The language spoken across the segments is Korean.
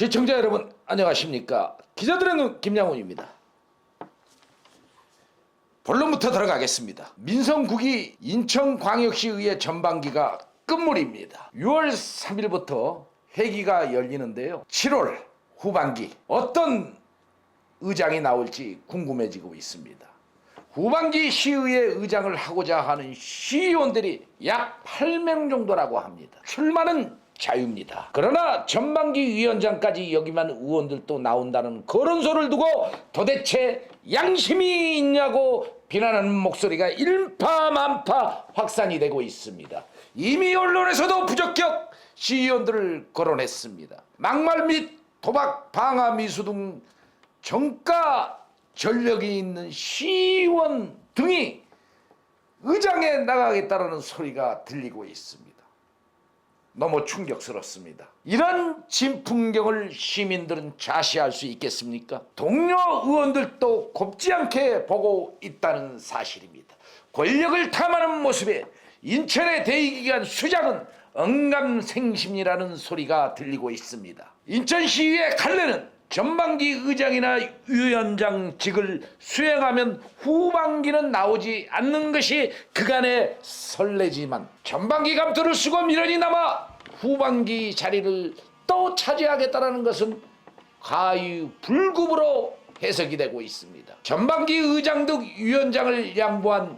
시청자 여러분 안녕하십니까. 기자들의 눈 김양훈입니다. 본론부터 들어가겠습니다. 민성국이 인천광역시의회 전반기가 끝물입니다. 6월 3일부터 회기가 열리는데요. 7월 후반기 어떤 의장이 나올지 궁금해지고 있습니다. 후반기 시의회 의장을 하고자 하는 시의원들이 약 8명 정도라고 합니다. 출마는 자유입니다. 그러나 전반기 위원장까지 역임한 의원들도 나온다는 그런 소리를 두고 도대체 양심이 있냐고 비난하는 목소리가 일파만파 확산이 되고 있습니다. 이미 언론에서도 부적격 시의원들을 거론했습니다. 막말 및 도박, 방화, 미수 등 정가 전력이 있는 시의원 등이 의장에 나가겠다는 소리가 들리고 있습니다. 너무 충격스럽습니다. 이런 진풍경을 시민들은 좌시할 수 있겠습니까? 동료 의원들도 곱지 않게 보고 있다는 사실입니다. 권력을 탐하는 모습에 인천의 대의기관 수장은 언감생심이라는 소리가 들리고 있습니다. 인천시의회 갈래는 전반기 의장이나 위원장직을 수행하면 후반기는 나오지 않는 것이 그간의 설레지만 전반기 감투를 쓰고 미련이 남아 후반기 자리를 또 차지하겠다는 것은 가유불급으로 해석이 되고 있습니다. 전반기 의장 등 위원장을 양보한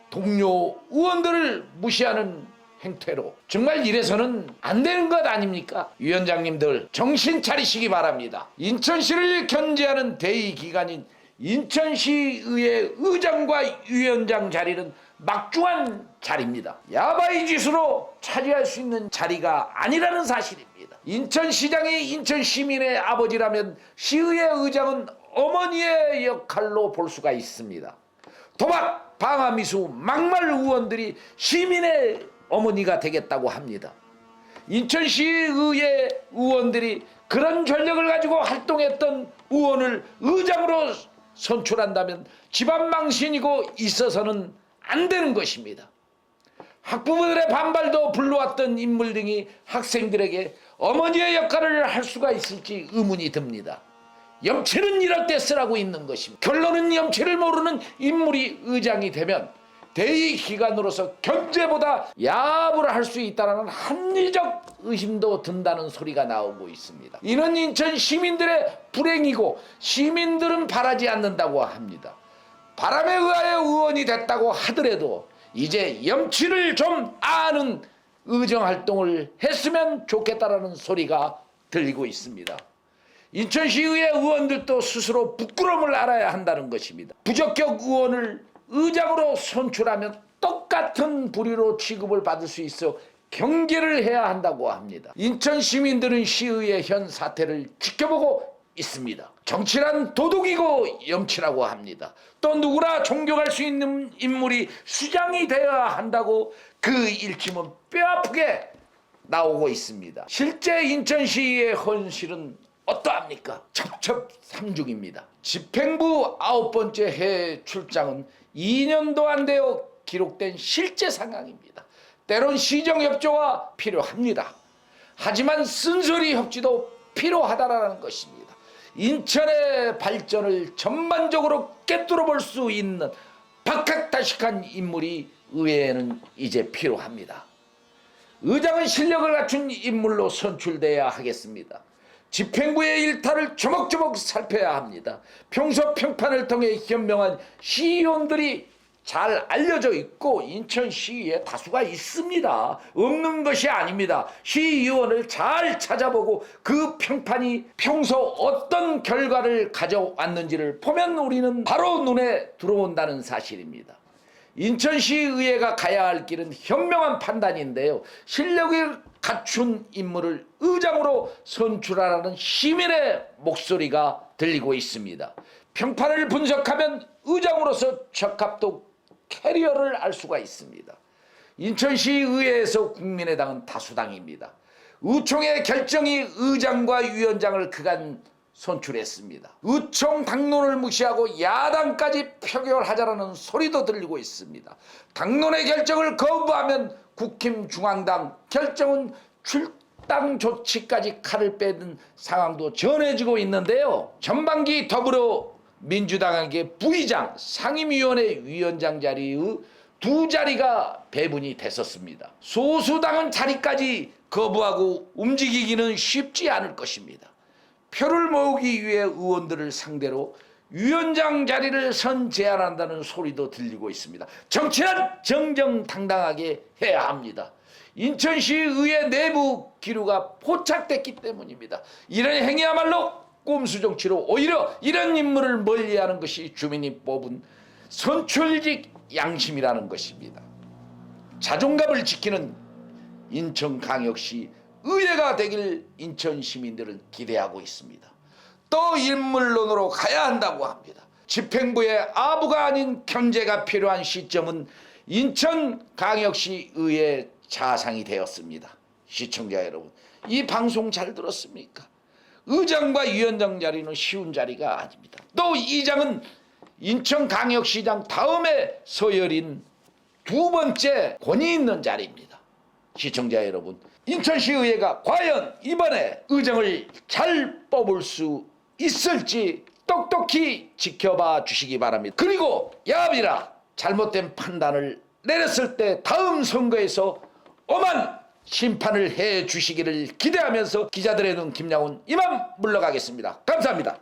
동료 의원들을 무시하는 행태로 정말 이래서는 안 되는 것 아닙니까? 위원장님들 정신 차리시기 바랍니다. 인천시를 견제하는 대의기관인 인천시의회 의장과 위원장 자리는 막중한 자리입니다. 야바이 짓으로 차지할 수 있는 자리가 아니라는 사실입니다. 인천시장이 인천시민의 아버지라면 시의회 의장은 어머니의 역할로 볼 수가 있습니다. 도박, 방화, 미수, 막말 의원들이 시민의 어머니가 되겠다고 합니다. 인천시의회 의원들이 그런 전력을 가지고 활동했던 의원을 의장으로 선출한다면 집안 망신이고 있어서는 안 되는 것입니다. 학부모들의 반발도 불러왔던 인물 등이 학생들에게 어머니의 역할을 할 수가 있을지 의문이 듭니다. 염치는 이럴 때 쓰라고 있는 것입니다. 결론은 염치를 모르는 인물이 의장이 되면 대의기관으로서 견제보다 야부를 할 수 있다는 합리적 의심도 든다는 소리가 나오고 있습니다. 이는 인천 시민들의 불행이고 시민들은 바라지 않는다고 합니다. 바람에 의하여 의원이 됐다고 하더라도 이제 염치를 좀 아는 의정활동을 했으면 좋겠다라는 소리가 들리고 있습니다. 인천시의회 의원들도 스스로 부끄러움을 알아야 한다는 것입니다. 부적격 의원을 의장으로 선출하면 똑같은 불의로 취급을 받을 수 있어 경계를 해야 한다고 합니다. 인천 시민들은 시의회 현 사태를 지켜보고 있습니다. 정치란 도덕이고 염치라고 합니다. 또 누구나 존경할 수 있는 인물이 수장이 되어야 한다고 그 일침은 뼈아프게 나오고 있습니다. 실제 인천시의 현실은 어떠합니까? 첩첩삼중입니다. 집행부 9번째 해외 출장은 2년도 안 되어 기록된 실제 상황입니다. 때론 시정협조가 필요합니다. 하지만 쓴소리 협치도 필요하다라는 것입니다. 인천의 발전을 전반적으로 꿰뚫어 볼 수 있는 박학다식한 인물이 의회에는 이제 필요합니다. 의장은 실력을 갖춘 인물로 선출돼야 하겠습니다. 집행부의 일탈을 조목조목 살펴야 합니다. 평소 평판을 통해 현명한 시의원들이 잘 알려져 있고 인천시의회 다수가 있습니다. 없는 것이 아닙니다. 시의원을 잘 찾아보고 그 평판이 평소 어떤 결과를 가져왔는지를 보면 우리는 바로 눈에 들어온다는 사실입니다. 인천시의회가 가야 할 길은 현명한 판단인데요. 실력을 갖춘 인물을 의장으로 선출하라는 시민의 목소리가 들리고 있습니다. 평판을 분석하면 의장으로서 적합도 캐리어를 알 수가 있습니다. 인천시의회에서 국민의당은 다수당입니다. 의총의 결정이 의장과 위원장을 그간 선출했습니다. 의총 당론을 무시하고 야당까지 표결하자라는 소리도 들리고 있습니다. 당론의 결정을 거부하면 국힘 중앙당 결정은 합당 조치까지 칼을 빼는 상황도 전해지고 있는데요. 전반기 더불어민주당에게 부의장, 상임위원회 위원장 자리의 두 자리가 배분이 됐었습니다. 소수당은 자리까지 거부하고 움직이기는 쉽지 않을 것입니다. 표를 모으기 위해 의원들을 상대로 위원장 자리를 선제안한다는 소리도 들리고 있습니다. 정치는 정정당당하게 해야 합니다. 인천시의회 내부 기류가 포착됐기 때문입니다. 이런 행위야말로 꼼수 정치로 오히려 이런 인물을 멀리하는 것이 주민이 뽑은 선출직 양심이라는 것입니다. 자존감을 지키는 인천광역시 의회가 되길 인천 시민들은 기대하고 있습니다. 또 인물론으로 가야 한다고 합니다. 집행부의 아부가 아닌 견제가 필요한 시점은 인천광역시 의회 자상이 되었습니다. 시청자 여러분, 이 방송 잘 들었습니까? 의장과 위원장 자리는 쉬운 자리가 아닙니다. 또 이장은 인천광역시장 다음에 서열인 두 번째 권위 있는 자리입니다. 시청자 여러분, 인천시의회가 과연 이번에 의장을 잘 뽑을 수 있을지 똑똑히 지켜봐 주시기 바랍니다. 그리고 야합이라 잘못된 판단을 내렸을 때 다음 선거에서 엄한 심판을 해 주시기를 기대하면서 기자들의 눈 김양훈 이만 물러가겠습니다. 감사합니다.